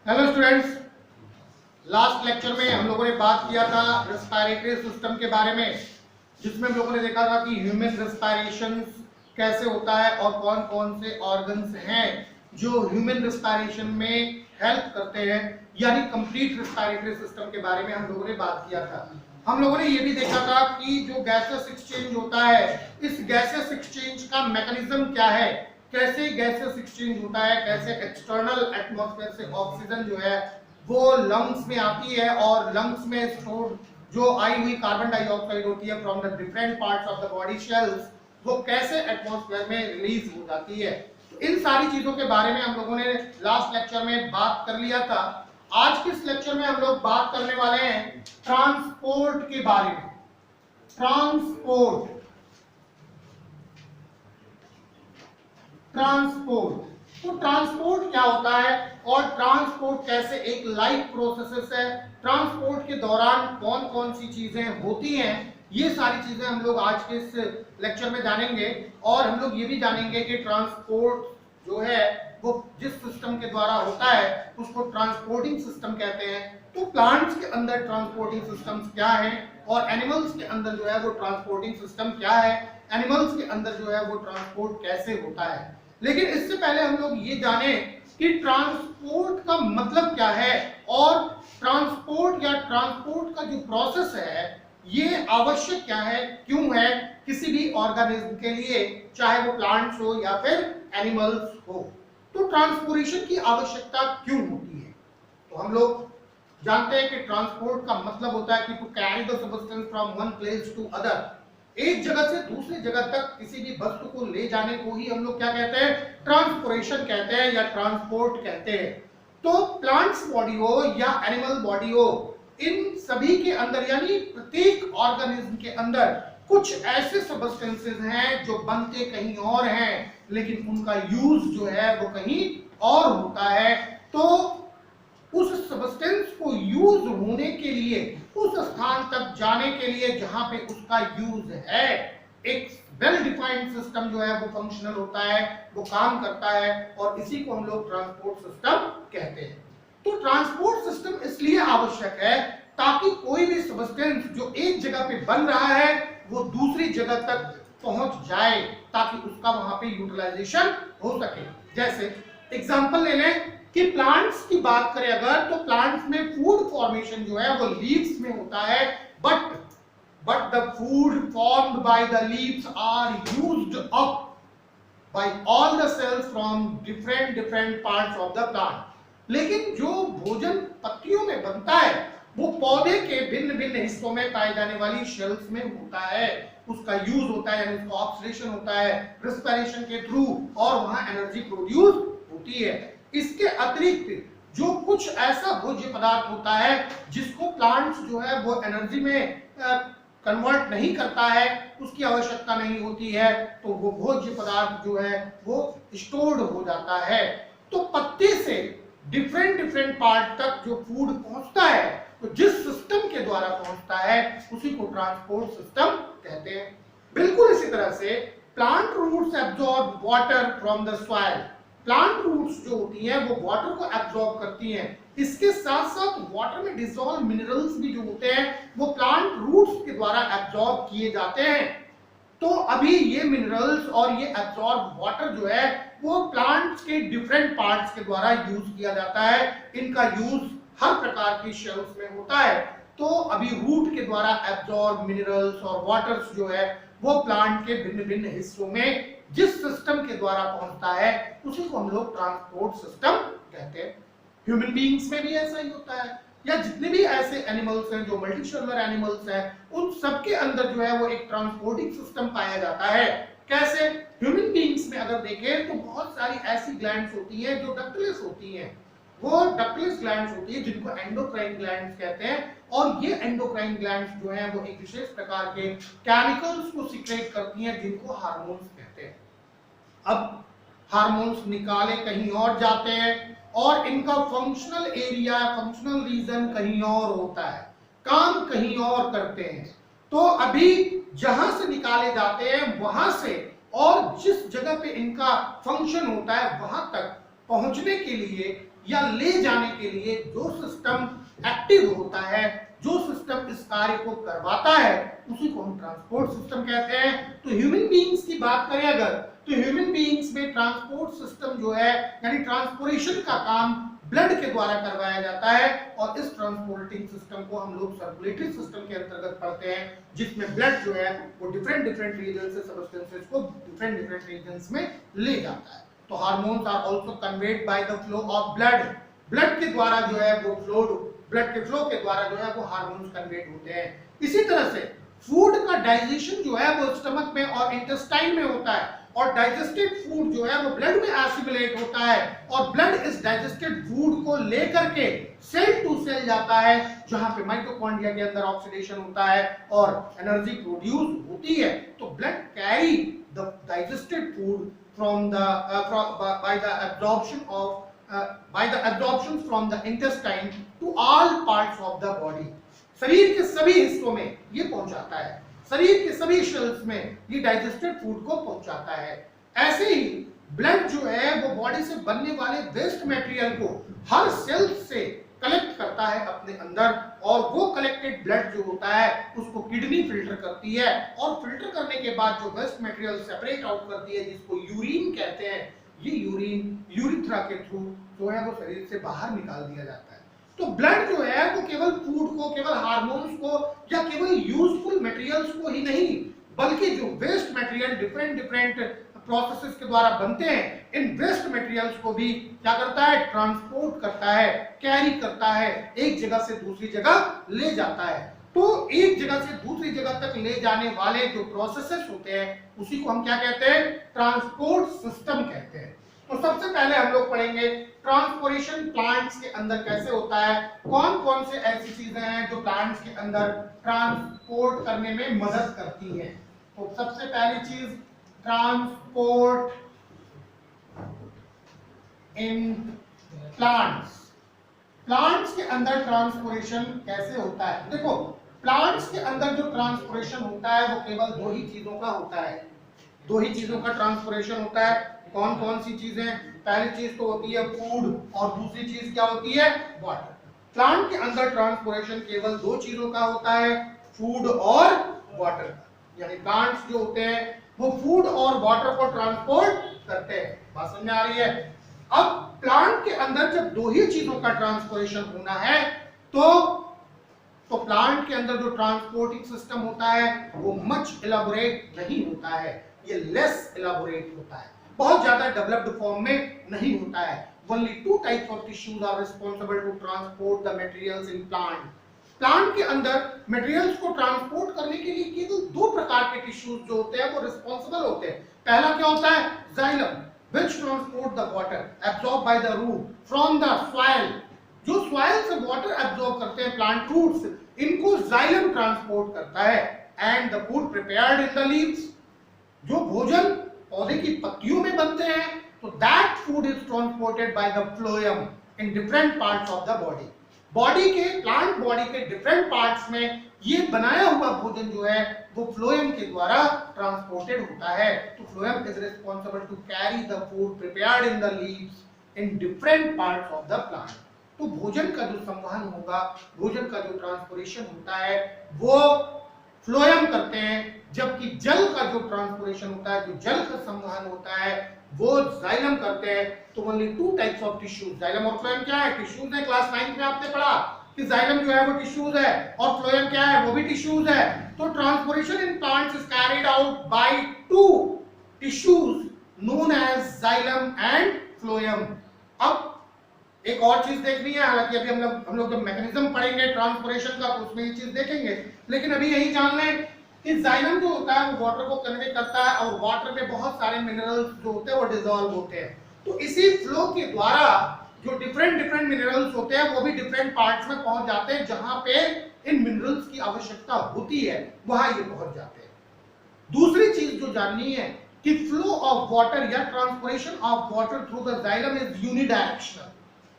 Hello students, last lecture में हम लोगों ने बात किया था रेस्पिरेटरी सिस्टम के बारे में, जिसमें हम लोगों ने देखा था कि ह्यूमन रेस्पिरेशन कैसे होता है और कौन कौन से ऑर्गन्स हैं जो ह्यूमन रेस्पिरेशन में हेल्प करते हैं, यानी कंप्लीट रेस्पिरेटरी सिस्टम के बारे में हम लोगों ने बात किया था। हम लोगों ने ये भी देखा था कि जो गैसेस एक्सचेंज होता है, इस गैसेस एक्सचेंज का मैकेनिज्म क्या है, कैसे गैसेस एक्सचेंज होता है, कैसे एक्सटर्नल एटमॉस्फेयर से ऑक्सीजन जो है वो लंग्स में आती है और लंग्स में स्टोर जो आई हुई कार्बन डाइऑक्साइड होती है from the different parts of the body shells, वो कैसे एटमॉस्फेयर में रिलीज हो जाती है। तो इन सारी चीजों के बारे में हम लोगों ने लास्ट लेक्चर में बात कर लिया था। आज के इस लेक्चर में हम लोग बात करने वाले हैं ट्रांसपोर्ट के बारे में। ट्रांसपोर्ट तो ट्रांसपोर्ट क्या होता है और ट्रांसपोर्ट कैसे एक लाइफ प्रोसेस है, ट्रांसपोर्ट के दौरान कौन कौन सी चीजें होती हैं, ये सारी चीजें हम लोग आज के इस लेक्चर में जानेंगे। और हम लोग ये भी जानेंगे कि ट्रांसपोर्ट जो है वो जिस सिस्टम के द्वारा होता है उसको ट्रांसपोर्टिंग सिस्टम कहते हैं। तो प्लांट्स के अंदर ट्रांसपोर्टिंग सिस्टम्स क्या है और एनिमल्स के अंदर जो है वो ट्रांसपोर्टिंग सिस्टम क्या है, एनिमल्स के अंदर जो है वो ट्रांसपोर्ट कैसे होता है। लेकिन इससे पहले हम लोग ये जाने कि ट्रांसपोर्ट का मतलब क्या है और ट्रांसपोर्ट या ट्रांसपोर्ट का जो प्रोसेस है ये आवश्यक क्या है, क्यों है किसी भी ऑर्गेनिज्म के लिए, चाहे वो प्लांट्स हो या फिर एनिमल्स हो। तो ट्रांसपोर्टेशन की आवश्यकता क्यों होती है? तो हम लोग जानते हैं कि ट्रांसपोर्ट का मतलब होता है कि to carry the substance from one place to other, एक जगह से दूसरी जगह तक किसी भी वस्तु को ले जाने को ही हम लोग क्या कहते हैं, ट्रांसपोर्टेशन कहते हैं या ट्रांसपोर्ट कहते हैं। तो प्लांट्स बॉडी हो या एनिमल बॉडी हो, इन सभी के अंदर यानी प्रत्येक ऑर्गेनिज्म के अंदर कुछ ऐसे सब्सटेंसेस हैं जो बनते कहीं और हैं लेकिन उनका यूज जो है वो कहीं और होता है। तो उस सब्सटेंस को यूज होने के लिए, उस स्थान तक जाने के लिए जहां पे उसका यूज है, एक वेल डिफाइंड सिस्टम जो है वो फंक्शनल होता है, वो काम करता है और इसी को हम लोग ट्रांसपोर्ट सिस्टम कहते हैं। तो ट्रांसपोर्ट सिस्टम इसलिए आवश्यक है ताकि कोई भी सब्सटेंस जो एक जगह पे बन रहा है वो दूसरी जगह तक पहुंच जाए ताकि उसका वहां पे यूटिलाइजेशन हो सके। जैसे एग्जांपल ले लें कि प्लांट्स की बात करें अगर, तो प्लांट्स में फूड फॉर्मेशन जो है वो लीव्स में होता है, but the food formed by the leaves are used up by all the cells from different parts of the plant। लेकिन जो भोजन पत्तियों में बनता है वो पौधे के भिन्न भिन्न हिस्सों में पाए जाने वाली शेल्स में होता है, उसका यूज होता है, यानी उसका ऑक्सीडेशन होता है रेस्पिरेशन के थ्रू और वहां एनर्जी प्रोड्यूस होती है। इसके अतिरिक्त जो कुछ ऐसा भोज्य पदार्थ होता है जिसको प्लांट्स जो है वो एनर्जी में कन्वर्ट नहीं करता है, उसकी आवश्यकता नहीं होती है, तो वो भोज्य पदार्थ जो है वो स्टोर्ड हो जाता है। तो पत्ते से डिफरेंट पार्ट तक जो फूड पहुंचता है, तो जिस सिस्टम के द्वारा पहुंचता है उसी को ट्रांसपोर्ट सिस्टम कहते हैं। बिल्कुल इसी तरह से plant roots absorb water from the soil. Plant roots जो होती हैं वो वाटर को एब्जॉर्ब करती हैं, इसके साथ साथ वाटर में डिसॉल्व मिनरल्स भी जो होते हैं वो प्लांट रूट्स के द्वारा एब्जॉर्ब किए जाते हैं। तो अभी ये मिनरल्स और ये एब्जॉर्ब वाटर जो है वो प्लांट्स के डिफरेंट पार्ट्स के द्वारा यूज किया जाता है, इनका यूज हर प्रकार की शेल्स में होता है। तो अभी रूट के द्वारा एब्जॉर्ब मिनरल्स और वाटर्स जो है वो प्लांट के भिन्न भिन्न हिस्सों में जिस सिस्टम के द्वारा पहुंचता है उसी को हम लोग ट्रांसपोर्ट सिस्टम कहते हैं। ह्यूमन बीइंग्स में भी ऐसा ही होता है, या जितने भी ऐसे एनिमल्स हैं जो मल्टीसेलुलर एनिमल्स हैं उन सबके अंदर जो है वो एक ट्रांसपोर्टिंग सिस्टम पाया जाता है। कैसे? ह्यूमन बीइंग्स में अगर देखें तो बहुत सारी ऐसी ग्लैंड्स होती हैं जो डक्टलेस होती हैं, वो डक्टलेस ग्लैंड्स होती है जिनको एंडोक्राइन ग्लैंड्स कहते हैं, और ये एंडोक्राइन ग्लैंड्स जो हैं वो एक विशेष प्रकार के केमिकल्स को सीक्रेट करती हैं जिनको हार्मोन्स कहते हैं। अब हार्मोन्स निकाले कहीं और जाते हैं और इनका फंक्शनल एरिया, फंक्शनल रीजन कहीं और होता है, काम कहीं और करते हैं। तो अभी जहां से निकाले जाते हैं वहां से और जिस जगह पे इनका फंक्शन होता है वहां तक पहुंचने के लिए या ले जाने के लिए जो सिस्टम एक्टिव होता है, जो सिस्टम इस कार्य को करवाता है, उसी को हम ट्रांसपोर्ट सिस्टम कहते हैं। तो ह्यूमन बीइंग्स की बात करें अगर, तो ह्यूमन बीइंग्स में ट्रांसपोर्ट सिस्टम जो है यानी ट्रांसपोर्टेशन का काम ब्लड के द्वारा करवाया जाता है, और इस ट्रांसपोर्टिंग सिस्टम को हम लोग सर्कुलेटरी सिस्टम के अंतर्गत पढ़ते हैं, जिसमें ब्लड जो है वो डिफरेंट डिफरेंट रीजन से सब्सटेंसेस को डिफरेंट डिफरेंट रीजन्स में ले जाता है। तो hormones are also conveyed by the flow of blood, blood के द्वारा जो है वो ब्लड के फ्लो के द्वारा जो है वो हार्मोन्स कन्वेड होते हैं। इसी तरह से फूड का डाइजेशन जो है वो स्टमक में और इंटेस्टाइन में होता है, और डाइजेस्टेड फूड जो है वो ब्लड में एसिमिलेट होता है, और ब्लड इस डाइजेस्टेड फूड को लेकर के सेल टू सेल जाता है, जहां पे माइटोकॉन्ड्रिया के अंदर ऑक्सीडेशन होता है और एनर्जी प्रोड्यूस होती है। तो blood carry the digested food from the by the absorption from the intestine to all parts of the body। शरीर के सभी हिस्सों में ये पहुंचाता है, शरीर के सभी सेल्स में ये डाइजेस्टेड फूड को पहुंचाता है। ऐसे ही ब्लड जो है वो बॉडी से बनने वाले वेस्ट मटेरियल को हर सेल से कलेक्ट करता है अपने अंदर, और वो कलेक्टेड ब्लड जो होता है उसको किडनी फिल्टर करती है, और फिल्टर करने के बाद जो वेस्ट मटेरियल सेपरेट आउट करती है, जिसको यूरिन कहते हैं, ये यूरिन यूरिथ्रा के थ्रू जो है वो शरीर से बाहर निकाल दिया जाता है। तो ब्लड जो है वो केवल फूड को, केवल हार्मोन्स को, या केवल यूजफुल मटेरियल्स को ही नहीं, बल्कि जो waste material different different processes के द्वारा बनते हैं, इन वेस्ट मटेरियल्स को भी क्या करता है, ट्रांसपोर्ट करता है, कैरी करता है, एक जगह से दूसरी जगह ले जाता है। तो एक जगह से दूसरी जगह तक ले जाने वाले जो प्रोसेसेस होते हैं उसी को हम क्या कहते हैं, ट्रांसपोर्ट सिस्टम कहते हैं। तो सबसे पहले हम लोग पढ़ेंगे ट्रांसपोर्टेशन प्लांट्स के अंदर कैसे होता है, कौन कौन से ऐसी चीजें हैं जो प्लांट्स के अंदर ट्रांसपोर्ट करने में मदद करती हैं। तो सबसे पहली चीज ट्रांसपोर्ट इन प्लांट्स। प्लांट्स के अंदर ट्रांसपोर्टेशन कैसे होता है? देखो, प्लांट्स के अंदर जो ट्रांसपोर्टेशन होता है वो केवल दो ही चीजों का होता है, दो ही चीजों का ट्रांसपोर्टेशन होता है। कौन कौन सी चीजें? पहली चीज तो होती है फूड, और दूसरी चीज क्या होती है, वाटर। प्लांट के अंदर ट्रांसपोर्टेशन केवल दो चीजों का होता है, फूड और वाटर। यानी प्लांट्स जो होते हैं वो फूड और वाटर को ट्रांसपोर्ट करते हैं। बात समझ में आ रही है? अब प्लांट के अंदर जब दो ही चीजों का ट्रांसपोर्टेशन होना है तो प्लांट के अंदर जो ट्रांसपोर्टिंग सिस्टम होता है वो मच इलाबोरेट नहीं होता है, ये लेस इलाबोरेट होता है, बहुत ज्यादा डेवलप्ड फॉर्म में नहीं होता है। Only two types of tissues are responsible to transport the materials in plant। Plant के अंदर मटेरियल्स को ट्रांसपोर्ट करने के लिए केवल दो प्रकार के टिश्यूज जो होते हैं वो रिस्पॉन्सिबल होते हैं। पहला क्या होता है, xylem, which transport the water absorbed by the root from the soil। जो सॉइल से वाटर एब्जॉर्ब करते हैं प्लांट रूट्स, इनको जाइलम ट्रांसपोर्ट करता है। And the food prepared in the leaves, जो भोजन पौधे की पत्तियों में बनते हैं, तो that food is transported by the phloem in different parts of the body. Body के, प्लांट बॉडी के डिफरेंट पार्ट्स में ये बनाया हुआ भोजन जो है वो फ्लोएम के द्वारा ट्रांसपोर्टेड होता है। तो phloem is responsible to carry the food prepared in the leaves in different parts of the plant. तो भोजन का जो संवहन होगा, भोजन का जो ट्रांसपोर्टेशन होता है वो फ्लोएम करते हैं, जबकि जल का जो ट्रांसपोर्टेशन होता है, जो जल का संवहन होता है वो जाइलम करते हैं। तो only two types of tissues, xylem और फ्लोएम क्या है, टिश्यूज है। क्लास 9 में आपने पढ़ा कि जाइलम जो है वो टिश्यूज है और फ्लोएम क्या है, वो भी टिश्यूज है। तो transportation in plants is carried out by two tissues known as xylem and phloem. अब एक और चीज देखनी है, हालांकि अभी हम लोग जब मैकेनिज्म पढ़ेंगे ट्रांसपोर्टेशन का तो उसमें ये चीज देखेंगे, लेकिन अभी यही जान लें कि जाइलम जो होता है वो वाटर को कन्वे करता है, और वाटर में बहुत सारे मिनरल्स जो होते हैं वो डिसॉल्व होते हैं। तो इसी फ्लो के द्वारा जो डिफरेंट मिनरल्स होते हैं वो भी डिफरेंट पार्ट्स में पहुंच जाते हैं, जहां पे इन मिनरल्स की आवश्यकता होती है वहां ये पहुंच जाते हैं। दूसरी चीज जो जाननी है कि फ्लो ऑफ वाटर या transportation of water through the xylem is unidirectional.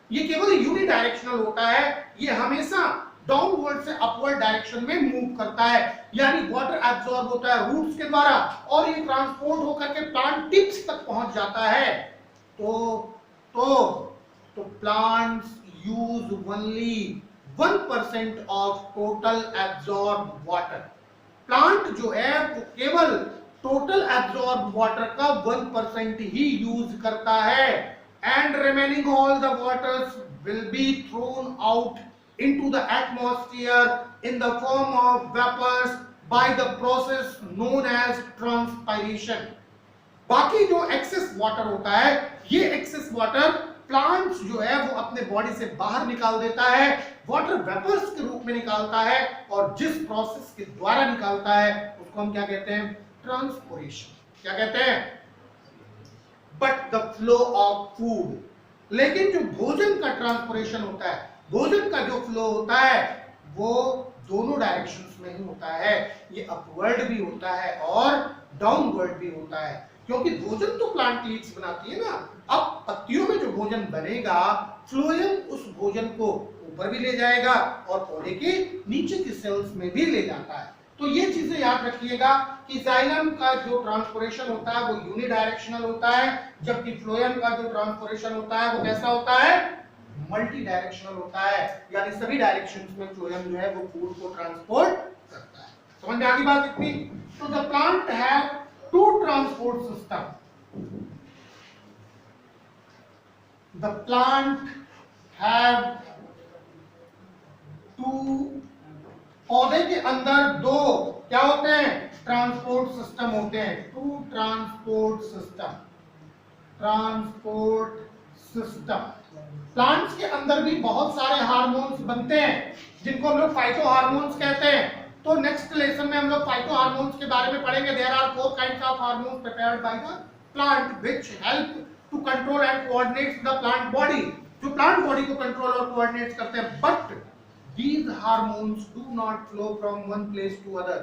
ये केवल यूनिडायरेक्शनल होता है, ये हमेशा डाउनवर्ड से अपवर्ड डायरेक्शन में मूव करता है, यानी वाटर एब्जॉर्ब होता है रूट्स के द्वारा और ये ट्रांसपोर्ट होकर के प्लांट टिप्स तक पहुंच जाता है। तो तो plants use only 1% of total absorb water. Plant जो है वो केवल टोटल एब्जॉर्ब वाटर का 1% ही यूज करता है, and remaining all the waters will be thrown out into the atmosphere in the form of vapours by the process known as transpiration. बाकी जो excess water होता है, ये एक्सेस वाटर प्लांट्स जो है वो अपने बॉडी से बाहर निकाल देता है, वाटर वेपर्स के रूप में निकालता है, और जिस प्रोसेस के द्वारा निकालता है उसको हम क्या कहते हैं? ट्रांसपोरेशन। क्या कहते हैं? But the flow of food, लेकिन जो भोजन का ट्रांसपोरेशन होता है, भोजन का जो फ्लो होता है वो दोनों डायरेक्शंस में ही होता है। ये अपवर्ड भी होता है और डाउनवर्ड भी होता है, क्योंकि भोजन तो प्लांट लीव्स बनाती है ना। अब पत्तियों में जो भोजन बनेगा, फ्लोएम उस भोजन को ऊपर भी ले जाएगा और पौधे के नीचे की सेल्स में भी ले जाता है। तो ये चीजें याद रखिएगा कि जाइलम का जो ट्रांसपोरेशन होता है वो यूनिडायरेक्शनल होता है, जबकि फ्लोएम का जो ट्रांसपोरेशन होता है वो कैसा होता है? मल्टी डायरेक्शनल होता है, यानी सभी डायरेक्शंस में फ्लोएम जो है वो फूड को ट्रांसपोर्ट करता है। समझ में आ गई बात इतनी? तो the plant have two transport system. The plant have two, पौधे के अंदर दो क्या होते हैं? ट्रांसपोर्ट सिस्टम होते हैं। Two transport system, transport system. Plants के अंदर भी बहुत सारे हार्मोन्स बनते हैं जिनको हम लोग फाइटो हार्मोन्स कहते हैं। तो नेक्स्ट लेसन में हम लोग फाइटो हार्मोन्स के बारे में पढ़ेंगे। There are 4 kinds of hormones prepared by the plant which help to control and coordinate the plant body, जो प्लांट बॉडी को कंट्रोल और कोऑर्डिनेट करते हैं। But these hormones do not flow from one place to other,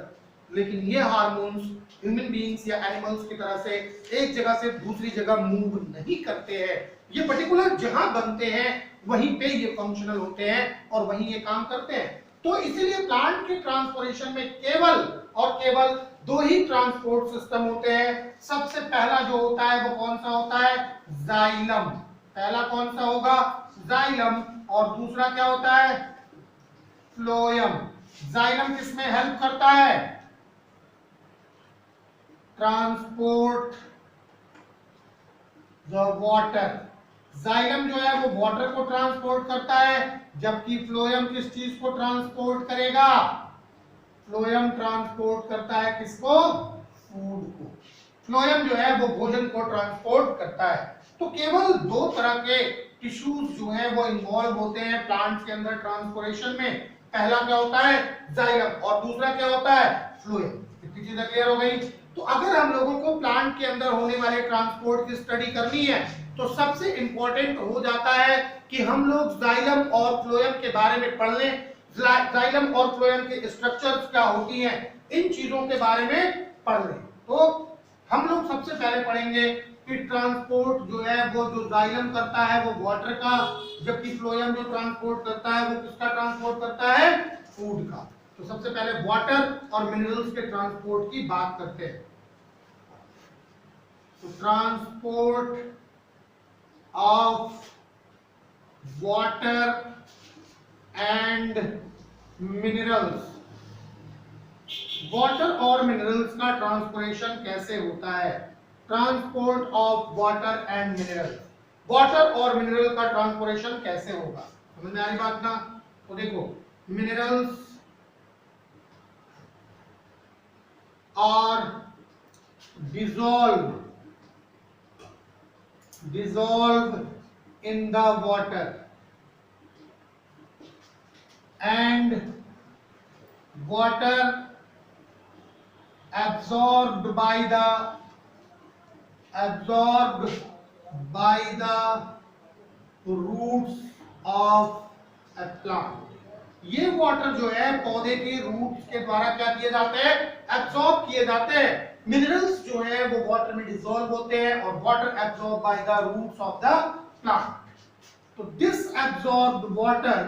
लेकिन ये hormones human beings या animals की तरह से एक जगह से दूसरी जगह मूव नहीं करते हैं। ये पर्टिकुलर जहां बनते हैं वहीं पे ये फंक्शनल होते हैं और वहीं ये काम करते हैं। तो इसीलिए प्लांट के ट्रांसपोर्टेशन में केवल और केवल दो ही ट्रांसपोर्ट सिस्टम होते हैं। सबसे पहला जो होता है वो कौन सा होता है? जाइलम। पहला कौन सा होगा? जाइलम। और दूसरा क्या होता है? फ्लोएम। जाइलम किसमें हेल्प करता है? Transport the water. जाइलम जो है वो वाटर को ट्रांसपोर्ट करता है, जबकि फ्लोएम किस चीज को ट्रांसपोर्ट करेगा? फ्लोएम ट्रांसपोर्ट करता है किसको? फूड को। फ्लोएम जो है वो भोजन को ट्रांसपोर्ट करता है। तो केवल दो तरह के टिश्यूज जो है वो इन्वॉल्व होते हैं प्लांट्स के अंदर ट्रांसपोर्टेशन में। पहला क्या होता है? जाइलम, और दूसरा क्या होता है? फ्लोएम। कितनी चीजें क्लियर हो गई? तो अगर हम लोगों को प्लांट के अंदर होने वाले ट्रांसपोर्ट की स्टडी करनी है तो सबसे इंपॉर्टेंट हो जाता है कि हम लोग जाइलम और फ्लोएम के बारे में पढ़ लें। जाइलम और फ्लोएम के स्ट्रक्चर्स क्या होती हैं, इन चीजों के बारे में पढ़ लें। तो हम लोग सबसे पहले पढ़ेंगे कि ट्रांसपोर्ट जो है वो जो जाइलम करता है वो वाटर का, जबकि फ्लोएम जो ट्रांसपोर्ट करता है वो किसका ट्रांसपोर्ट करता है? फूड का। तो सबसे पहले वाटर और मिनरल्स के ट्रांसपोर्ट की बात करते हैं। तो transport of water and minerals. Water और मिनरल्स का ट्रांसपोर्टेशन कैसे होता है? Transport of water and minerals. Water और मिनरल का ट्रांसपोर्टेशन कैसे होगा? समझ में आ रही बात ना? तो देखो, minerals are dissolved in the water, and water absorbed by the roots of a plant. ये वाटर जो है पौधे के रूट्स के द्वारा क्या किए जाते हैं? एब्सॉर्ब किए जाते हैं। मिनरल्स जो है वो वाटर में डिसॉल्व होते हैं और water absorb by the roots of the plant. तो this absorbed water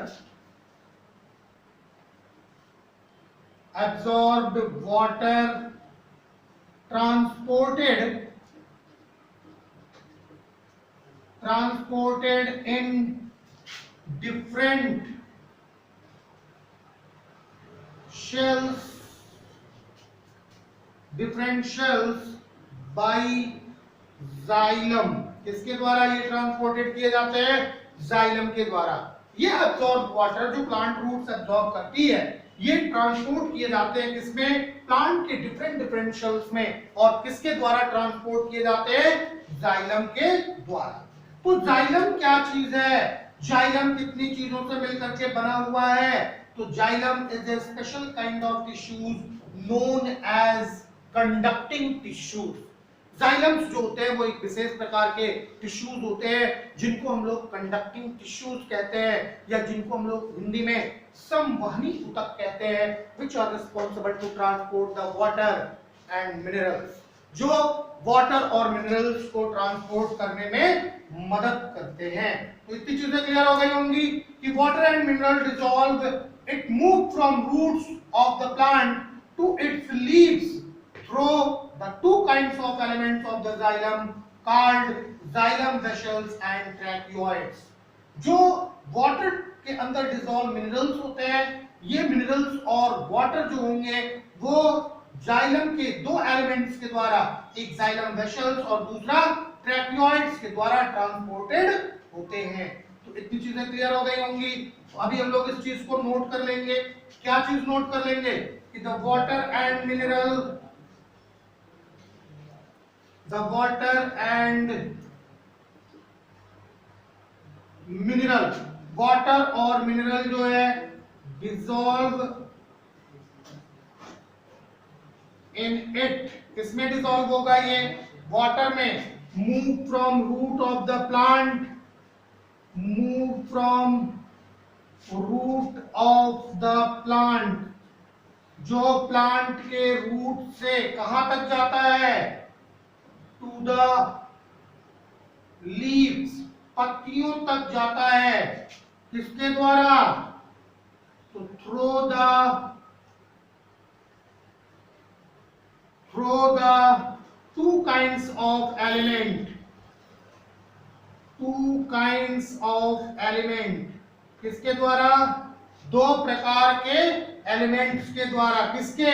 transported in different shells by xylem। किसके द्वारा ये ट्रांसपोर्टेड किए जाते हैं? जाइलम के द्वारा। ये अब्सॉर्ब वाटर जो प्लांट रूट्स अब्सॉर्ब करती है, ये ट्रांसपोर्ट किए जाते हैं किसमें? प्लांट के डिफरेंट शेल्स में। और किसके द्वारा ट्रांसपोर्ट किए जाते हैं? जाइलम के द्वारा। तो जाइलम क्या चीज है? जाइलम कितनी चीजों से मिलकर के बना हुआ है? तो xylem is a special kind of tissues known as conducting tissues. Xylems जो होते हैं वो एक विशेष प्रकार के टिश्यूज होते हैं जिनको हम लोग कंडक्टिंग टिश्यूज कहते हैं, या जिनको हम लोग हिंदी में संवहनी ऊतक कहते हैं, which are responsible to transport the water and minerals, जो वाटर और मिनरल्स को ट्रांसपोर्ट करने में मदद करते हैं। तो इतनी चीजें क्लियर हो गई होंगी कि water and mineral dissolve, it move from roots of the plant to its leaves through the two kinds of elements of the xylem called xylem vessels and tracheids। जो वाटर के अंदर डिसॉल्व मिनरल्स होते हैं, ये minerals और water जो होंगे वो जाइलम के दो एलिमेंट्स के द्वारा, एक जाइलम वेसल्स और दूसरा ट्रैकियोइड्स के द्वारा ट्रांसपोर्टेड होते हैं। तो इतनी चीजें क्लियर हो गई होंगी। तो अभी हम लोग इस चीज को नोट कर लेंगे। क्या चीज नोट कर लेंगे? कि the water and mineral, water और मिनरल जो है डिसॉल्व इन इट। किसमें डिसॉल्व होगा? ये वाटर में। Move from root of the plant, move from root of the plant, जो प्लांट के रूट से कहां तक जाता है? टू द लीव्स, पत्तियों तक जाता है। किसके द्वारा? तो through the two kinds of element. किसके द्वारा? दो प्रकार के एलिमेंट्स के द्वारा। किसके?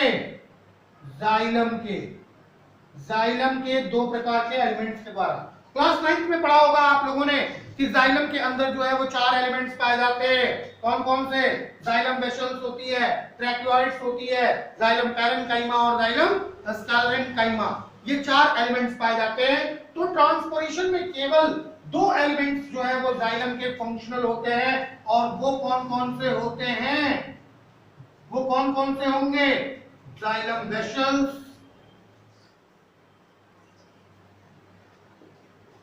जाइलम के दो प्रकार के एलिमेंट्स के द्वारा। क्लास 9th में पढ़ा होगा आप लोगों ने कि जाइलम के अंदर जो है वो चार एलिमेंट्स पाए जाते हैं। कौन कौन से? जाइलम वेसल्स होती है, ट्रैकियोइड्स होती है, जाइलम पैरेन्काइमा और जाइलम स्क्लेरेन्काइमा। ये चार एलिमेंट्स पाए जाते हैं। तो ट्रांसपोर्टेशन में केवल दो एलिमेंट्स जो है वो जाइलम के फंक्शनल होते हैं। और वो कौन कौन से होते हैं? वो कौन कौन से होंगे? Xylem vessels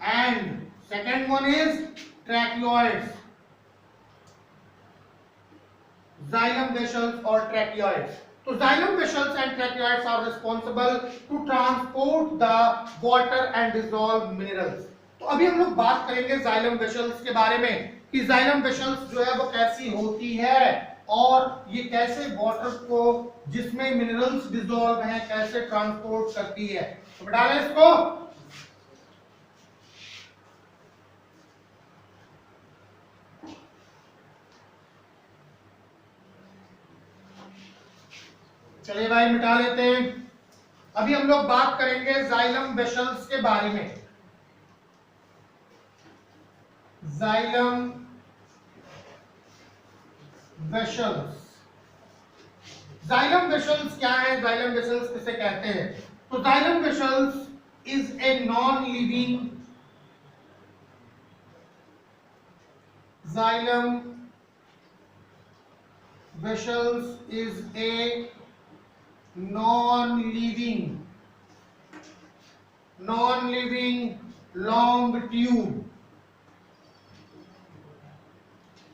and second one is tracheids, xylem vessels or tracheids। तो xylem vessels and tracheids are responsible to transport the water and dissolved minerals। तो अभी हम लोग बात करेंगे xylem vessels के बारे में कि xylem vessels जो है वो कैसी होती है और ये कैसे वाटर को जिसमें मिनरल्स डिसॉल्व हैं कैसे ट्रांसपोर्ट करती है। तो डालें इसको। चलिए भाई मिटा लेते हैं। अभी हम लोग बात करेंगे जाइलम वेसल्स के बारे में। जाइलम वेसल्स, जाइलम वेसल्स क्या है? जाइलम वेसल्स किसे कहते हैं? तो xylem vessels is a non living, xylem vessels is a non-living long tube।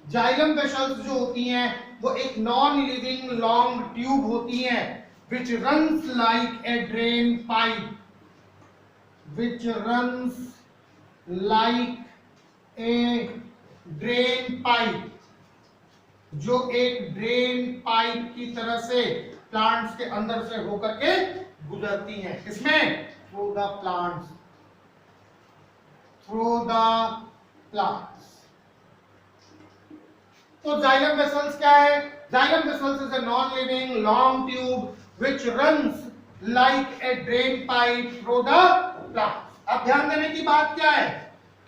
Xylem vessels जो होती हैं वो एक नॉन लिविंग लॉन्ग ट्यूब होती हैं which runs like a drain pipe, which runs like a drain pipe, जो एक drain pipe की तरह से प्लांट्स के अंदर से होकर के गुजरती हैं। किसमें? Through the plants, through the plants. तो जाइलम वेसल्स क्या है? Xylem vessels is a non living long tube which runs like a drain pipe through the plant. अब ध्यान देने की बात क्या है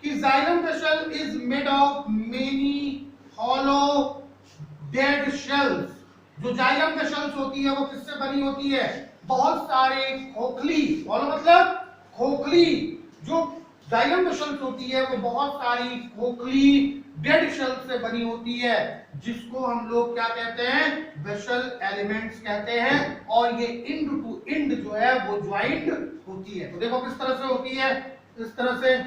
कि xylem vessel is made of many hollow dead shells. जो जाइलम वेसल्स होती है वो किससे बनी होती है? बहुत सारे खोखली, हॉलो मतलब खोखली, जो जाइलम वेसल्स होती है वो बहुत सारी खोखली डेड शेल से बनी होती है, जिसको हम लोग क्या कहते हैं? वेसल एलिमेंट्स कहते हैं. और ये इंड टू इंड जो है वो ज्वाइंट होती है. तो देखो किस तरह से होती है, इस तरह से.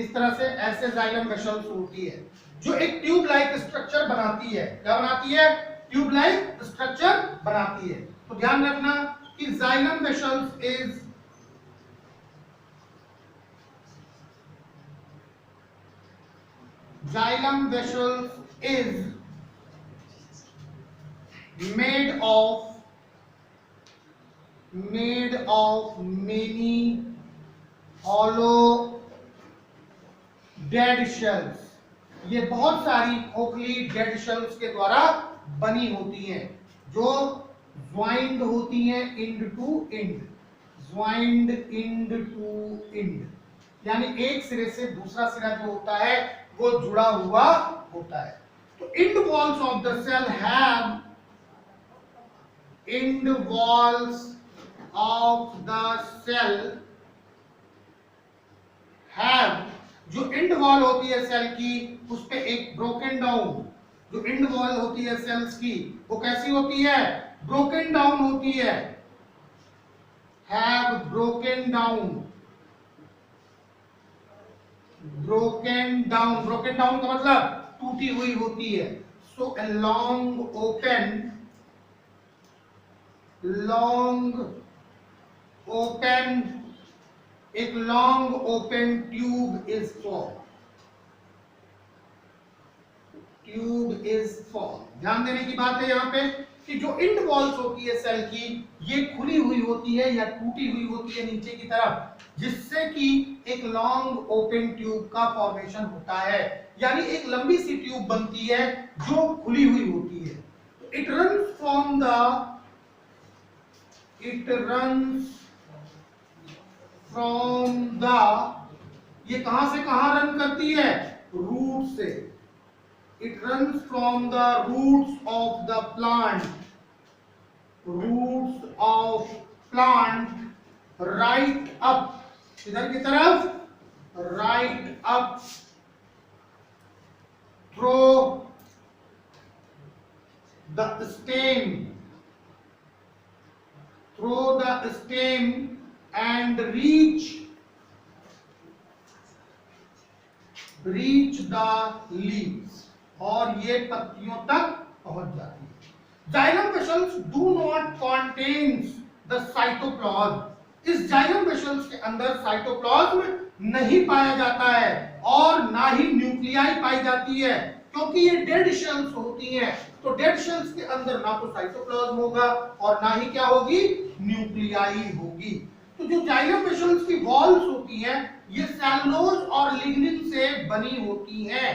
इस तरह से ऐसे जाइलम वेसल्स होती है जो एक ट्यूब लाइक स्ट्रक्चर बनाती है. क्या बनाती है? ट्यूब लाइक स्ट्रक्चर बनाती है. तो ध्यान रखना कि xylem vessels is xylem vessels is made of many hollow dead shells. ये बहुत सारी खोखली डेड शेल्स के द्वारा बनी होती हैं, जो ज्वाइंड होती हैं end to end. Joined end to end यानी एक सिरे से दूसरा सिरा जो होता है वो जुड़ा हुआ होता है. तो end walls of the cell have end walls of the cell have जो इंड वॉल होती है सेल की उस पे एक ब्रोकन डाउन, जो इंड वॉल होती है सेल्स की वो कैसी होती है? ब्रोकन डाउन होती है. Have broken down. Broken down, broken down का मतलब टूटी हुई होती है. सो ए लॉन्ग ओपन एक long open tube is form. Tube is form. ध्यान देने की बात है यहाँ पे कि जो इंड वॉल्स होती है सेल की ये खुली हुई होती है या टूटी हुई होती है नीचे की तरफ, जिससे कि एक लॉन्ग ओपन ट्यूब का फॉर्मेशन होता है. यानी एक लंबी सी ट्यूब बनती है जो खुली हुई होती है. इट रन्स फ्रॉम द ये कहां से कहां रन करती है? रूट से. It runs from the roots of the plant. Roots of plant right up, इधर की तरफ right up through the stem and reach the leaves. और ये पत्तियों तक पहुंच जाती है. Xylem vessels do not contains the cytoplasm. इस जाइलम वेसल्स के अंदर साइटोप्लाज्म नहीं पाया जाता है और ना ही न्यूक्लियाई पाई जाती है, क्योंकि ये डेड शेल्स होती हैं. तो डेड शेल्स के अंदर ना तो साइटोप्लाज्म होगा और ना ही क्या होगी? न्यूक्लियाई होगी. तो जो जाइलम वेसल्स की वॉल्स होती हैं ये सेलुलोज और लिग्निन से बनी होती हैं.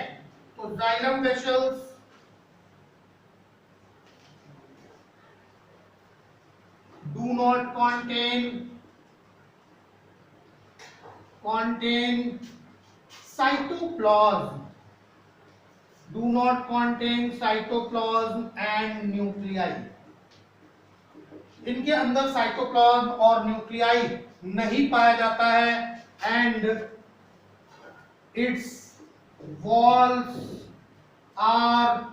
तो xylem vessels do not contain cytoplasm, do not contain cytoplasm and nuclei. इनके अंदर साइटोप्लाज्म और न्यूक्लियाई नहीं पाया जाता है. And its walls are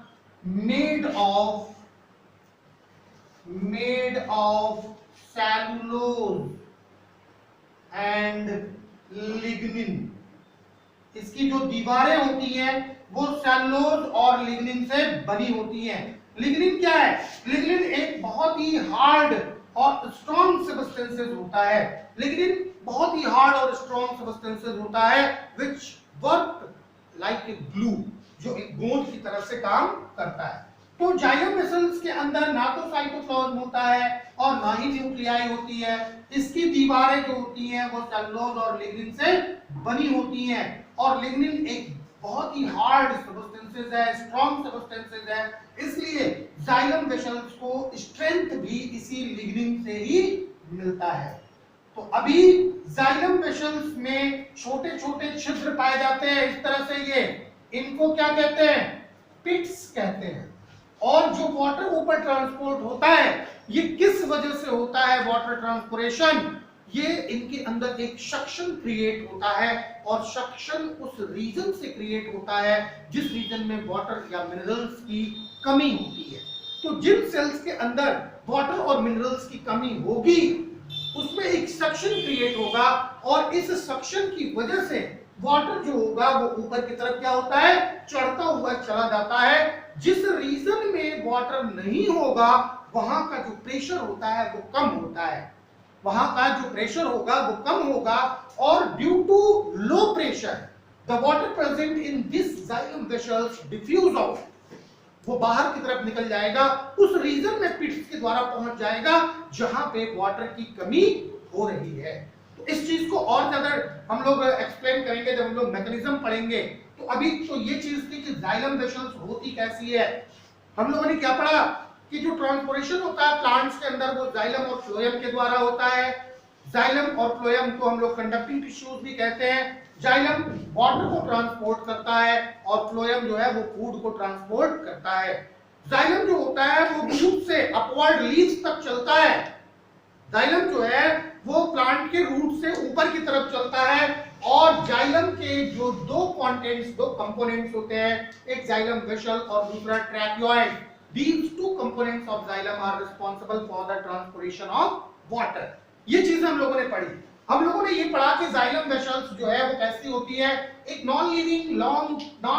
made of cellulose and lignin. इसकी जो दीवारें होती हैं वो सेलुलोज और लिग्निन से बनी होती हैं. लिग्निन क्या है? लिग्निन एक बहुत ही हार्ड और स्ट्रॉन्ग सब्सटेंसेस होता है। लिग्निन बहुत ही हार्ड और स्ट्रॉन्ग सब्सटेंसेस होता है which work like a glue, जो एक गोंद की तरह से काम करता है। तो जाइलम वेसल्स के अंदर ना तो साइटोप्लाज्म होता है और ना ही न्यूक्लियाई होती है। इसकी दीवारें जो होती हैं वो सेलुलोज और लिग्निन से बनी होती हैं, और लिग्निन एक बहुत ही हार्ड सब्सटेंसेस है, स्ट्रॉन्ग सब्सटेंसेस है, इसलिए जाइलम वेसल्स को स्ट्रेंथ भी इसी लिग्निन से ही मिलता है। तो अभी जाइलम वेसल्स में छोटे छोटे छिद्र पाए जाते हैं इस तरह से, ये इनको क्या कहते हैं, पिट्स कहते हैं। और जो वाटर ऊपर ट्रांसपोर्ट होता है ये किस वजह से होता है वाटर ट्रांसपोर्टेशन, ये इनके अंदर एक सक्शन क्रिएट होता है, और सक्शन उस रीजन से क्रिएट होता है जिस रीजन में वाटर या मिनरल्स की कमी होती है। तो जिन सेल्स के अंदर वाटर और मिनरल्स की कमी होगी उसमें एक सक्शन क्रिएट होगा, और इस सक्शन की वजह से वाटर जो होगा वो ऊपर की तरफ क्या होता है, चढ़ता हुआ चला जाता है। जिस रीजन में वाटर नहीं होगा वहां का जो प्रेशर होता है वो कम होता है, वहां का जो प्रेशर होगा वो कम होगा, और due to low pressure the water present in this xylem vessels diffuse out, वो बाहर की तरफ निकल जाएगा, उस रीजन में पिट्स के द्वारा पहुंच जाएगा जहां पे वाटर की कमी हो रही है। तो इस चीज को और ज्यादा हम लोग एक्सप्लेन करेंगे जब हम लोग मैकेनिज्म पढ़ेंगे। तो अभी तो ये चीज थी कि जाइलम वेसल्स होती कैसी है। हम लोगों ने क्या पढ़ा कि जो ट्रांसपोर्टेशन होता है प्लांट्स के अंदर वो जाइलम और फ्लोएम के द्वारा होता है। जाइलम और फ्लोएम को हम लोग कंडक्टिंग टिश्यूज भी कहते हैं। जाइलम वाटर को ट्रांसपोर्ट करता है और फ्लोएम जो है वो फूड को ट्रांसपोर्ट करता है। जाइलम जो होता है वो रूट से अपवर्ड लीव्स तक चलता है। जाइलम जो है वो प्लांट के रूट से ऊपर की तरफ चलता है, और जाइलम के जो दो कंपोनेंट्स होते हैं, एक जाइलम वेसल और दूसरा ट्रैक्योइड, these two components of xylem are responsible for the transportation of water। ये चीजें हम लोगों ने पढ़ी। हम लोगों ने ये पढ़ा कि जाइलम वेसल्स जो है वो कैसी होती है, एक नॉन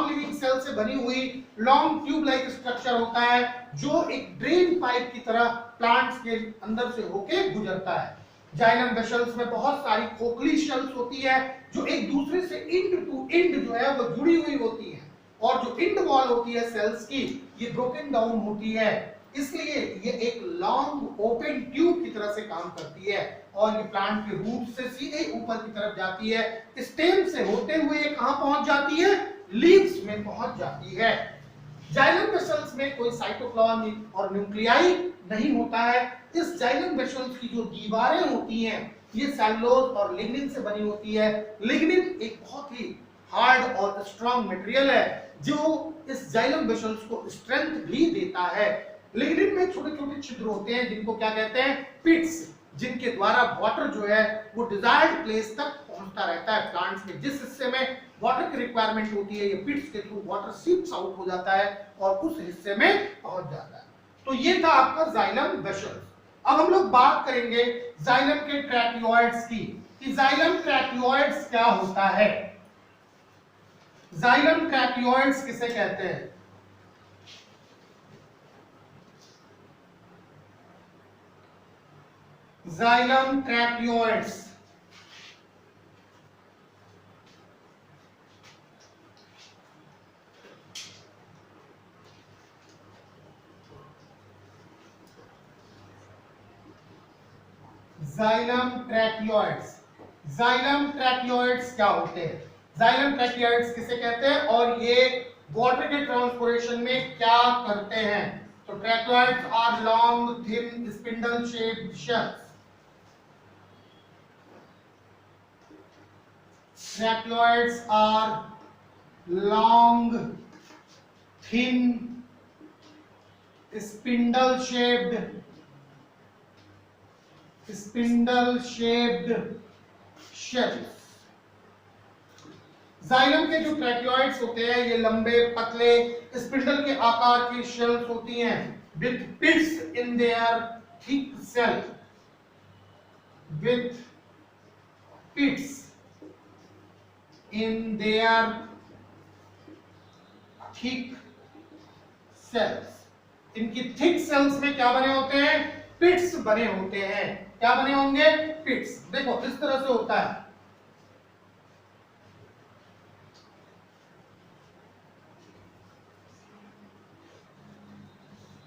लिविंग सेल से बनी हुई लॉन्ग ट्यूब लाइक स्ट्रक्चर होता है जो एक ड्रेन पाइप की तरह प्लांट्स के अंदर से होके गुजरता है। जाइलम वेसल्स में बहुत सारी खोखली शेल्स होती है जो एक दूसरे से इंड टू इंड जो है वो जुड़ी हुई होती है, और जो इंड वॉल होती है सेल्स की ये ब्रोकन डाउन होती है, इसलिए ये एक लॉन्ग ओपन ट्यूब की तरह से काम करती है, और ये प्लांट के रूट से सीधे ऊपर की तरफ जाती है, स्टेम से होते हुए कहां पहुंच जाती है, लीव्स में पहुंच जाती है। जाइलम वेसल्स में कोई साइटोप्लाज्म और न्यूक्लियाई नहीं होता है। इस जाइलम वेसल्स की जो दीवारें होती हैं ये सेलुलोज और लिग्निन से बनी होती है। लिग्निन एक बहुत ही हार्ड और स्ट्रॉन्ग मटेरियल है जो इस जाइलम वेसल्स को स्ट्रेंथ भी देता है। लिग्निन में छोटे छोटे छिद्र होते हैं जिनको क्या कहते हैं, पिट्स, जिनके द्वारा वाटर जो है वो डिजायर्ड प्लेस तक पहुंचता रहता है। प्लांट्स में जिस हिस्से में वाटर की रिक्वायरमेंट होती है ये पिट्स के थ्रू वाटर सीप्स आउट हो जाता है और उस हिस्से में पहुंच जाता है। तो ये था आपका जाइलम वेसल्स। अब हम लोग बात करेंगे जाइलम के ट्रैक्योइड्स की, कि जाइलम ट्रैक्योइड्स क्या होता है। जाइलम ट्रैक्योइड्स किसे कहते हैं? जाइलम ट्रैक्योइड्स जाइलम ट्रैक्योइड्स क्या होते हैं? जाइलम ट्रैक्योइड्स किसे कहते हैं और ये वाटर के ट्रांसपोर्टेशन में क्या करते हैं? तो tracheids are long thin spindle shaped shells. Tracheids are long, thin, spindle-shaped shells। Xylem के जो ट्रैक्योइड्स होते हैं ये लंबे पतले स्पिंडल के आकार की शेल्स होती हैं with pits in their thick cell, with pits in their thick cells। इनकी थिक सेल्स में क्या बने होते हैं? पिट्स बने होते हैं। क्या बने होंगे? पिट्स। देखो इस तरह से होता है।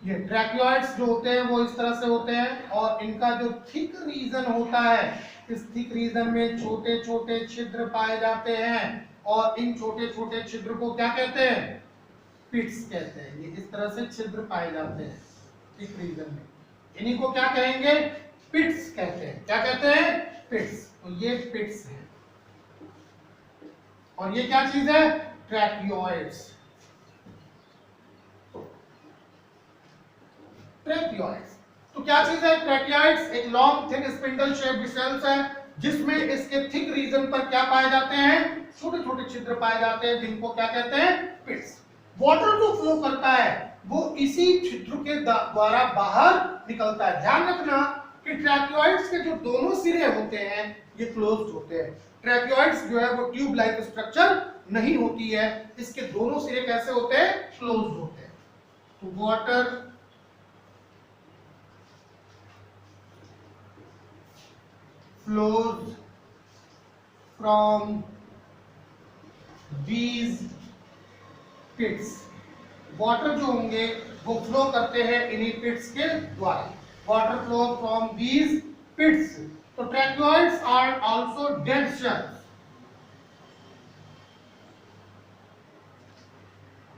ये ट्रैकियोइड्स जो होते हैं वो इस तरह से होते हैं और इनका जो थिक रीजन होता है, इस थिक रीजन में छोटे छोटे छिद्र पाए जाते हैं और इन छोटे छोटे छिद्र को क्या कहते हैं? पिट्स कहते हैं। ये इस तरह से छिद्र पाए जाते हैं थिक रीजन में, इन्हीं को क्या कहेंगे? पिट्स कहते हैं। क्या कहते हैं? पिट्स। तो ये पिट्स है और ये क्या चीज है? ट्रैकियोइड्स। ट्रैकियोइड्स तो क्या चीज है? ट्रैकियोइड्स एक long thick spindle shaped cells है जिसमें इसके थिक रीजन पर क्या पाए जाते हैं? छोटे छोटे छिद्र पाए जाते हैं जिनको क्या कहते हैं? पिट्स। वाटर जो फ्लो करता है वो इसी छिद्र के द्वारा बाहर निकलता है। ध्यान रखना कि ट्रैकियोइड्स के जो दोनों सिरे होते हैं ये क्लोज्ड होते हैं। ट्रैकियोइड्स जो है वो ट्यूब लाइक स्ट्रक्चर नहीं होती है, इसके दोनों सिरे कैसे होते हैं? क्लोज्ड होते हैं। तो water flows from these pits। Water जो होंगे वो फ्लो करते हैं इन्हीं पिट्स के द्वारा। Water flow from these pits। तो tracheids are also dead shells.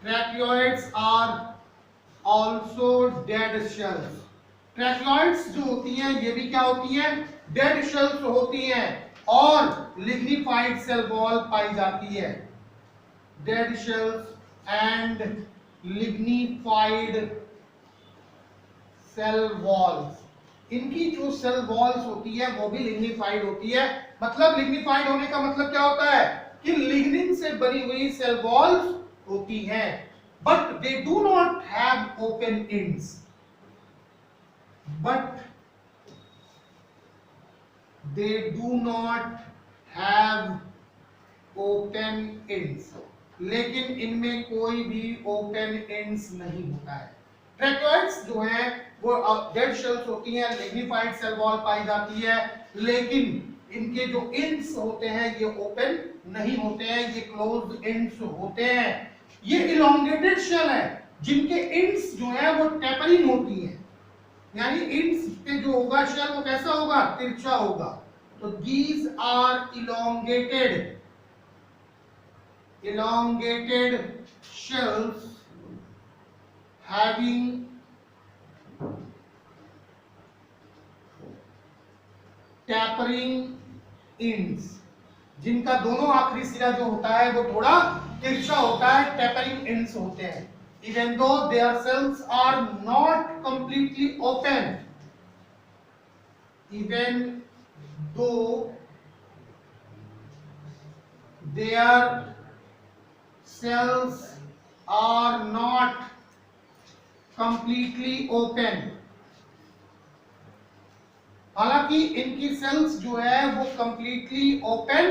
Tracheids are also dead shells. Tracheids जो होती हैं ये भी क्या होती हैं? डेड शेल्स होती हैं और लिग्निफाइड सेल वॉल पाई जाती है। Dead cells and lignified cell walls, इनकी जो सेल वॉल्स होती है वो भी लिग्निफाइड होती है। मतलब लिग्निफाइड होने का मतलब क्या होता है? कि लिग्निन से बनी हुई सेल वॉल्स होती हैं, but they do not have open ends. But they do not have open ends। लेकिन इनमें कोई भी ओपन एंड्स नहीं होता है। ट्रैकियोइड्स जो है वो डेड शेल्स होती हैं, लिग्निफाइड सेल वॉल पाई जाती है, लेकिन इनके जो एंड्स होते हैं ये ओपन नहीं होते हैं, ये क्लोज्ड एंड्स होते हैं। ये इलोंगेटेड शेल है जिनके एंड्स जो है वो टेपरिंग होती है, यानी एंड्स पे जो होगा शेल वो कैसा होगा? तिरछा होगा। तो these are elongated shells having tapering ends, जिनका दोनों आखिरी सिरा जो होता है वो थोड़ा तिरछा होता है, टेपरिंग एंड्स होते हैं। Even though their cells are not completely open, even though their cells are not completely open, हालांकि इनकी सेल्स जो है वो कंप्लीटली ओपन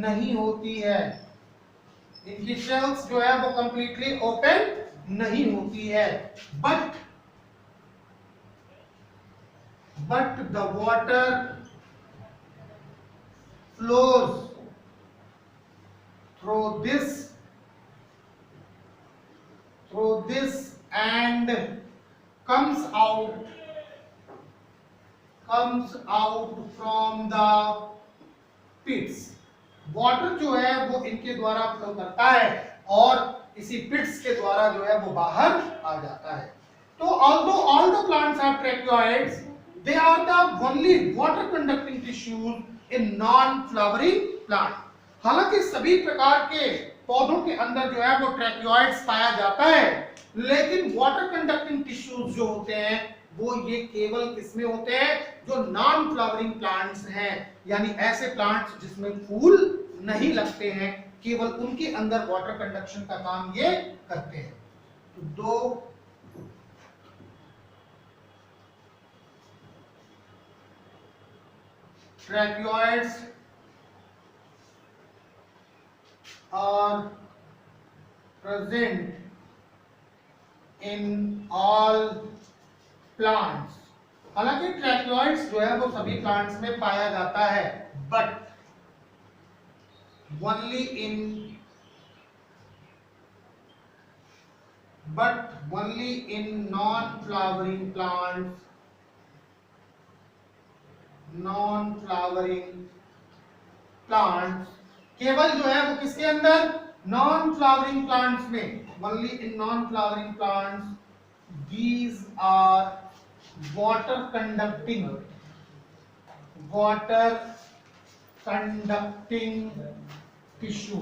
नहीं होती है। इनकी सेल्स जो है वो कंप्लीटली ओपन नहीं होती है, but the water flows through this and comes out from the pits। Water जो है वो इनके द्वारा फ्लो करता है और इसी पिट्स के द्वारा जो है वो बाहर आ जाता है। तो although all the plants have tracheids, they are the only water conducting tissues in non-flowering plant। हालांकि सभी प्रकार के पौधों के अंदर जो है वो ट्रैकियोइड्स पाया जाता है, लेकिन वाटर कंडक्टिंग टिश्यूज जो होते हैं वो ये केवल किसमें होते हैं? जो नॉन फ्लावरिंग प्लांट्स हैं, यानी ऐसे प्लांट्स जिसमें फूल नहीं लगते हैं, केवल उनके अंदर वाटर कंडक्शन का काम ये करते हैं। तो दो tracheids are present in all plants, हालांकि ट्रैक्योइड्स जो है वो सभी प्लांट्स में पाया जाता है, but only in non-flowering plants, non-flowering plants, केवल जो है वो किसके अंदर, नॉन फ्लावरिंग प्लांट्स में, only in non flowering plants, these are water conducting tissue,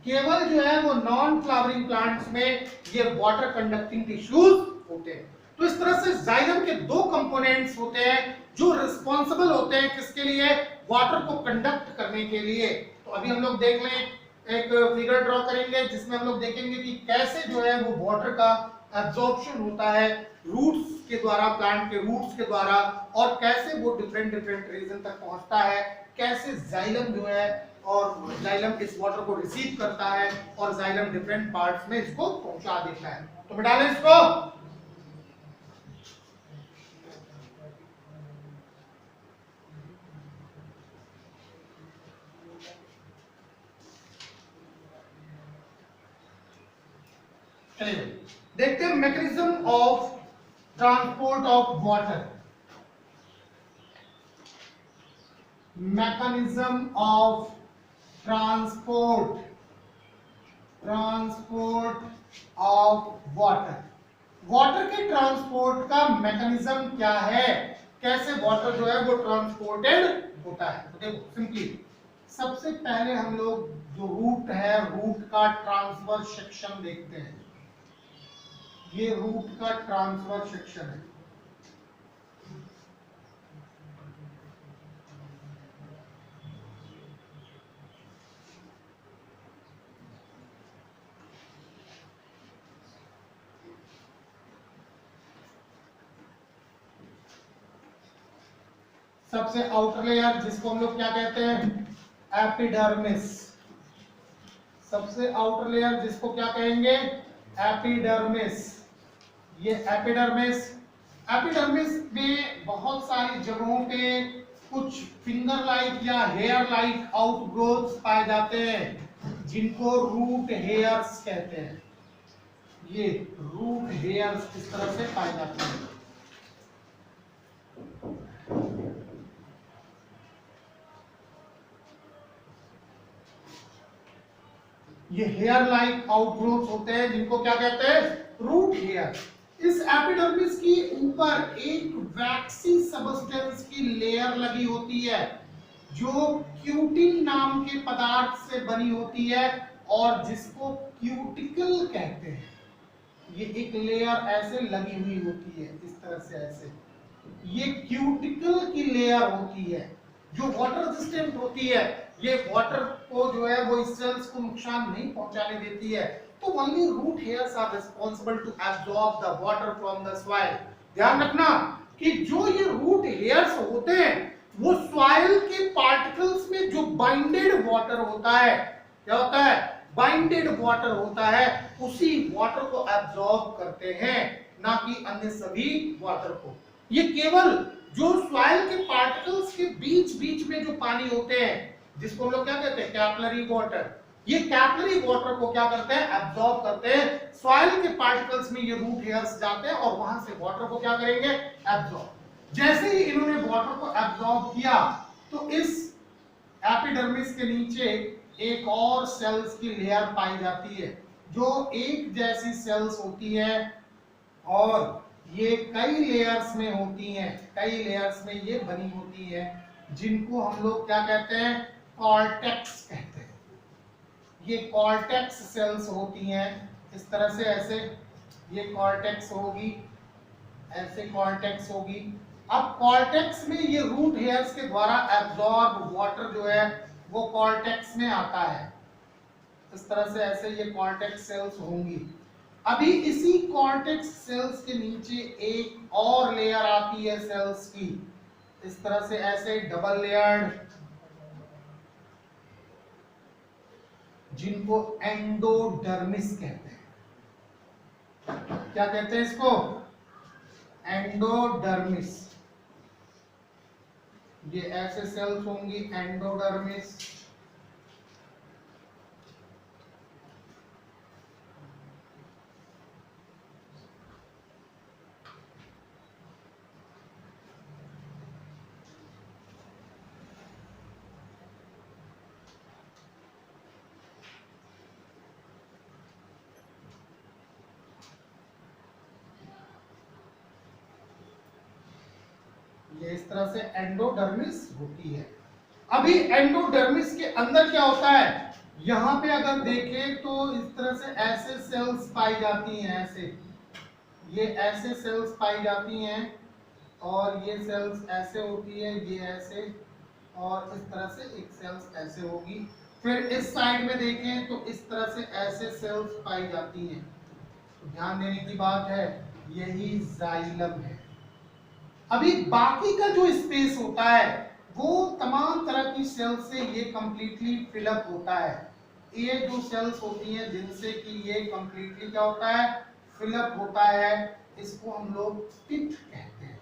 केवल जो है वो नॉन फ्लावरिंग प्लांट्स में ये वाटर कंडक्टिंग टिश्यूज होते हैं। तो इस तरह से जाइलम के दो कंपोनेंट्स होते हैं जो रिस्पॉन्सिबल होते हैं किसके लिए, वाटर को कंडक्ट करने के लिए। तो अभी हम लोग देख लें, एक फिगर ड्रॉ करेंगे जिसमें हम लोग देखेंगे कि कैसे जो है वो वाटर का एब्जॉर्प्शन होता है रूट्स के द्वारा, प्लांट के रूट्स के द्वारा, और कैसे वो डिफरेंट रीजन तक पहुंचता है, कैसे जाइलम जो है और जाइलम इस वाटर को रिसीव करता है और जाइलम डिफरेंट पार्ट्स में इसको पहुंचा देता है। तो मिटा लें इसको। चलिए देखते हैं mechanism of transport of water. Mechanism of transport of water. Water के ट्रांसपोर्ट का मैकेनिज्म क्या है, कैसे वाटर जो है वो ट्रांसपोर्टेड होता है। तो देखो सिंपली, सबसे पहले हम लोग जो रूट है, रूट का ट्रांसवर्स सेक्शन देखते हैं। ये रूट का ट्रांसवर्स सेक्शन है। सबसे आउटर लेयर जिसको हम लोग क्या कहते हैं, एपिडर्मिस। सबसे आउटर लेयर जिसको क्या कहेंगे, एपिडर्मिस। ये एपिडर्मिस में बहुत सारी जगहों पे कुछ फिंगर लाइक या हेयर लाइक आउटग्रोथ्स पाए जाते हैं जिनको रूट हेयर्स कहते हैं। ये रूट हेयर्स इस तरह से पाए जाते हैं। ये हेयर लाइक आउटग्रोथ होते हैं जिनको क्या कहते हैं, रूट हेयर। इस एपिडर्मिस की ऊपर एक वैक्सी सबस्टेंस की लेयर लगी होती है जो क्यूटिन नाम के पदार्थ से बनी होती है और जिसको क्यूटिकल कहते हैं। ये एक लेयर ऐसे लगी हुई होती है इस तरह से, ऐसे ये क्यूटिकल की लेयर होती है जो वाटर रेजिस्टेंट होती है। ये वाटर को जो है वो इस सेल्स को नुकसान नहीं पहुंचाने देती है। तो only root hairs are responsible to absorb the water from the soil. ध्यान रखना कि जो ये रूट हेयर्स होते हैं वो सॉइल के पार्टिकल्स में जो बाइंडेड वाटर होता है, क्या होता है, बाइंडेड वाटर होता है, उसी वाटर को एब्जॉर्ब करते हैं, ना कि अन्य सभी वाटर को। ये केवल जो सॉइल के पार्टिकल्स के बीच बीच में जो पानी होते हैं जिसको हम लोग क्या कहते हैं, कैपिलरी वाटर, ये कैपिलरी वाटर को क्या करते हैं, एब्जॉर्ब करते हैं। सॉइल के पार्टिकल्स में ये रूट हेयर्स जाते हैं और वहां से वाटर को क्या करेंगे, एब्जॉर्ब। जैसे ही इन्होंने वाटर को एब्जॉर्ब किया तो इस एपिडर्मिस के नीचे एक और सेल्स की लेयर पाई जाती है जो एक जैसी सेल्स होती है और ये कई लेयर्स में होती हैं, कई लेयर्स में ये बनी होती है जिनको हम लोग क्या कहते हैं, कॉर्टेक्स कहते हैं। ये कॉर्टेक्स सेल्स होती हैं इस तरह से, ऐसे ये कॉर्टेक्स होगी, ऐसे कॉर्टेक्स होगी। अब कॉर्टेक्स में ये रूट हेयर्स के द्वारा एब्जॉर्ब वाटर जो है वो कॉर्टेक्स में आता है इस तरह से, ऐसे ये कॉर्टेक्स सेल्स होंगी। अभी इसी कॉर्टेक्स सेल्स के नीचे एक और लेयर आती है सेल्स की इस तरह से, ऐसे डबल लेयर्ड, जिनको एंडोडर्मिस कहते हैं। क्या कहते हैं इसको, एंडोडर्मिस। ये ऐसे सेल्स होंगी एंडोडर्मिस, ये इस तरह से एंडोडर्मिस होती है। अभी एंडोडर्मिस के अंदर क्या होता है, यहां पे अगर देखें तो इस तरह से ऐसे सेल्स पाई जाती हैं, ऐसे ये ऐसे सेल्स पाई जाती हैं और ये सेल्स ऐसे होती है, ये ऐसे, और इस तरह से एक सेल्स ऐसे होगी। फिर इस साइड में देखें तो इस तरह से ऐसे सेल्स पाई जाती हैं। तो ध्यान देने की बात है, यही जाइलम है। अभी बाकी का जो स्पेस होता है वो तमाम तरह की सेल से ये कंप्लीटली फिलअप होता है। ये जो सेल्स होती हैं जिनसे कि ये कंप्लीटली क्या होता है, फिलअप होता है, इसको हम लोग पिथ कहते हैं।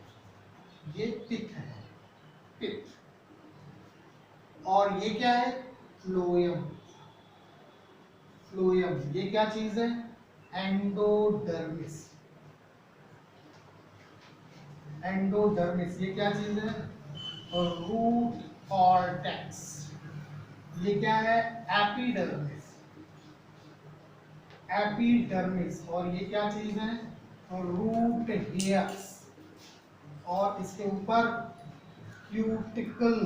ये पिथ है, पिथ। और ये क्या है, फ्लोएम। फ्लोएम ये क्या चीज है, एंडोडर्मिस। एंडोडर्मिस ये क्या चीज है, रूट कॉर्टेक्स। ये क्या है, एपिडर्मिस। एपिडर्मिस। और ये क्या चीज है, रूट हेयर्स। और इसके ऊपर क्यूटिकल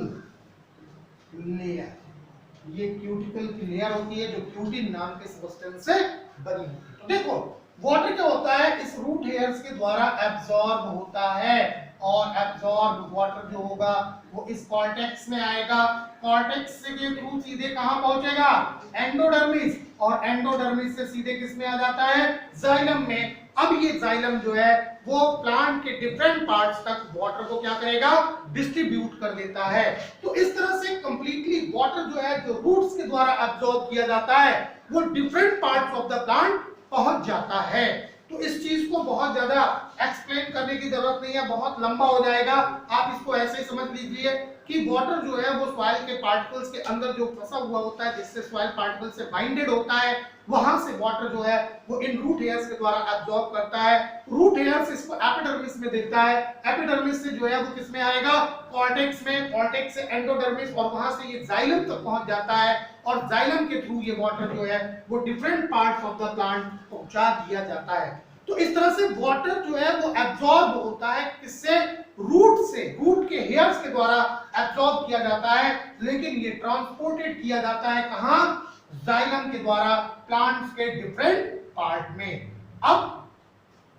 लेयर। ये क्यूटिकल की लेयर होती है जो क्यूटिन नाम के सब्सटेंस से बनी होती है। तो देखो वाटर क्या होता है, इस रूट हेयर्स के द्वारा एब्जॉर्ब होता है, और एब्जॉर्ब वाटर जो होगा वो इस कॉर्टेक्स में आएगा। कॉर्टेक्स के थ्रू सीधे कहां पहुंचेगा, एंडोडर्मिस, और एंडोडर्मिस से सीधे किस में आ जाता है, जाइलम में। अब ये जाइलम जो है वो प्लांट के डिफरेंट पार्ट्स तक वाटर को क्या करेगा, डिस्ट्रीब्यूट कर देता है। तो इस तरह से कंप्लीटली वाटर जो है, जो रूट्स के द्वारा एब्जॉर्ब किया जाता है, वो different parts of the plant पहुंच जाता है। तो इस चीज को बहुत ज्यादा एक्सप्लेन करने की जरूरत नहीं है, बहुत लंबा हो जाएगा। आप इसको ऐसे ही समझ लीजिए कि वाटर जो है वो सॉइल के पार्टिकल्स के अंदर जो फंसा हुआ होता है, जिससे सॉइल पार्टिकल से बाइंडेड होता है, वहां से वाटर जो है वो इन रूट हेयर्स के द्वारा एब्जॉर्ब करता है। रूट हेयर्स इसको एपिडर्मिस में देता है, एपिडर्मिस से जो है वो किस में आएगा, कॉर्टेक्स में, कॉर्टेक्स से एंडोडर्मिस, और वहां से ये जाइलम तक पहुंच जाता है, और जाइलम के थ्रू ये वाटर जो है वो different parts of the plant पहुंचा दिया जाता है। तो इस तरह से वाटर जो है वो एब्जॉर्ब होता है, किससे, रूट से, रूट के हेयर्स के द्वारा एब्जॉर्ब किया जाता है, लेकिन ये ट्रांसपोर्टेड किया जाता है कहां, जाइलम के द्वारा प्लांट्स के डिफरेंट पार्ट में। अब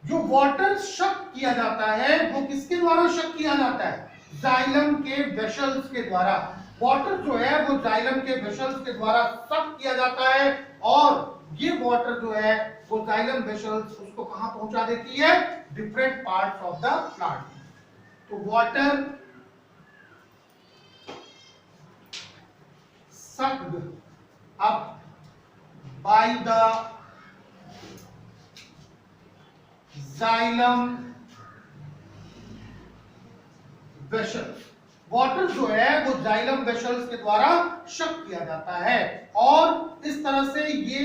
जो वाटर शक किया जाता है वो किसके द्वारा शक किया जाता है, जाइलम के वेसल्स के द्वारा। वाटर जो है वो जाइलम के वेसल्स के द्वारा शक किया जाता है, और ये वाटर जो है वो जाइलम वेसल्स उसको कहां पहुंचा देती है, different parts of the plant. तो water sucked up by the xylem vessels। Water जो है वो जाइलम वेसल्स के द्वारा शक किया जाता है, और इस तरह से ये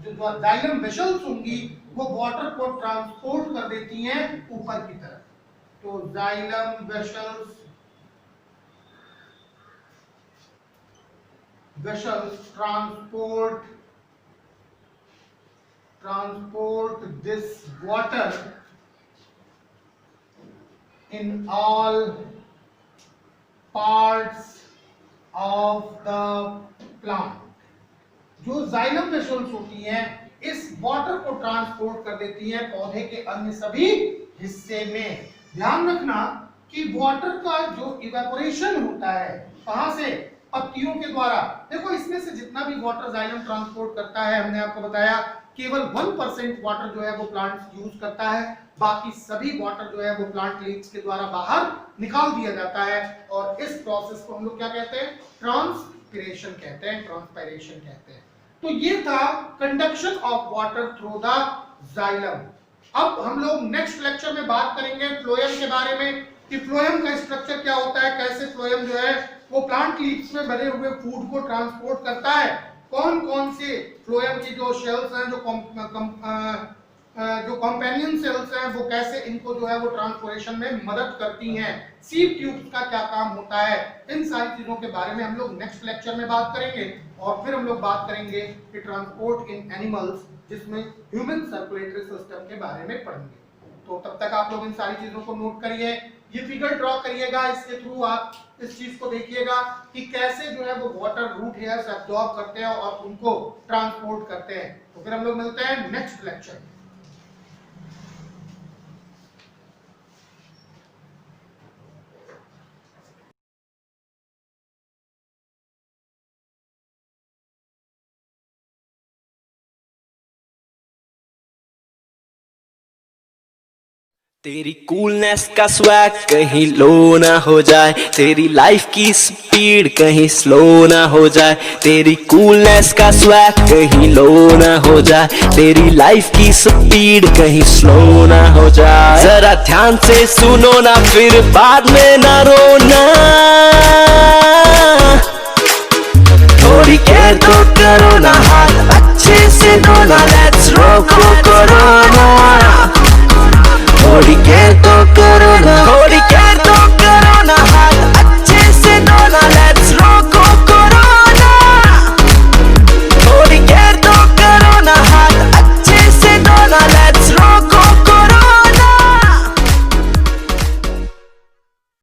जो जाइलम वेसल्स होंगी वो वाटर को ट्रांसपोर्ट कर देती हैं ऊपर की तरफ। तो xylem vessels transport this water in all parts of the plant। जो जाइलम वेसल्स होती हैं इस वाटर को ट्रांसपोर्ट कर देती हैं पौधे के अन्य सभी हिस्से में। ध्यान रखना कि वाटर का जो इवेपोरेशन होता है, कहां से, पत्तियों के द्वारा। देखो इसमें से जितना भी वाटर जाइलम ट्रांसपोर्ट करता है, हमने आपको बताया केवल 1% वाटर जो है वो प्लांट यूज करता है, बाकी सभी वाटर जो है वो प्लांट लीव्स के द्वारा बाहर निकाल दिया जाता है, और इस प्रोसेस को हम लोग क्या कहते हैं, ट्रांसपिरेशन कहते हैं, ट्रांसपायरेशन कहते हैं। तो ये था conduction of water through the xylem. अब हम लोग नेक्स्ट लेक्चर में बात करेंगे फ्लोएम के बारे में, कि फ्लोएम का स्ट्रक्चर क्या होता है, कैसे फ्लोएम जो है वो प्लांट लीव्स में बने हुए फूड को ट्रांसपोर्ट करता है। कौन कौन से फ्लोएम की जो शेल्स हैं, जो कंपेनियन सेल्स हैं, वो कैसे इनको जो है वो ट्रांसपोर्टेशन में मदद करती हैं, सीड ट्यूब्स का क्या काम होता है, इन सारी चीजों के बारे में हम लोग नेक्स्ट लेक्चर में बात करेंगे। और फिर हम लोग बात करेंगे कि ट्रांसपोर्ट इन एनिमल्स, जिसमें ह्यूमन सर्कुलेटरी सिस्टम के बारे में पढ़ेंगे। तो तब तक आप लोग इन सारी चीजों को नोट करिए, ये फिगर ड्रॉ करिएगा, इसके थ्रू आप इस चीज को देखिएगा कि कैसे जो है वो वाटर रूट हेयर्स एब्जॉर्ब करते हैं और उनको ट्रांसपोर्ट करते हैं। तो फिर हम लोग मिलते हैं नेक्स्ट लेक्चर में। तेरी कूलनेस का स्वैग कहीं लो ना हो जाए, तेरी लाइफ की स्पीड कहीं स्लो ना हो जाए, तेरी कूलनेस का स्वैग कहीं लो ना हो जाए, तेरी लाइफ की स्पीड कहीं स्लो ना हो जाए। जरा ध्यान से सुनो ना, फिर बाद में ना रोना, थोड़ी केयर तो करो ना, हाथ अच्छे से धोना, लेट्स रोको कोरोना, थोड़ी केयर तो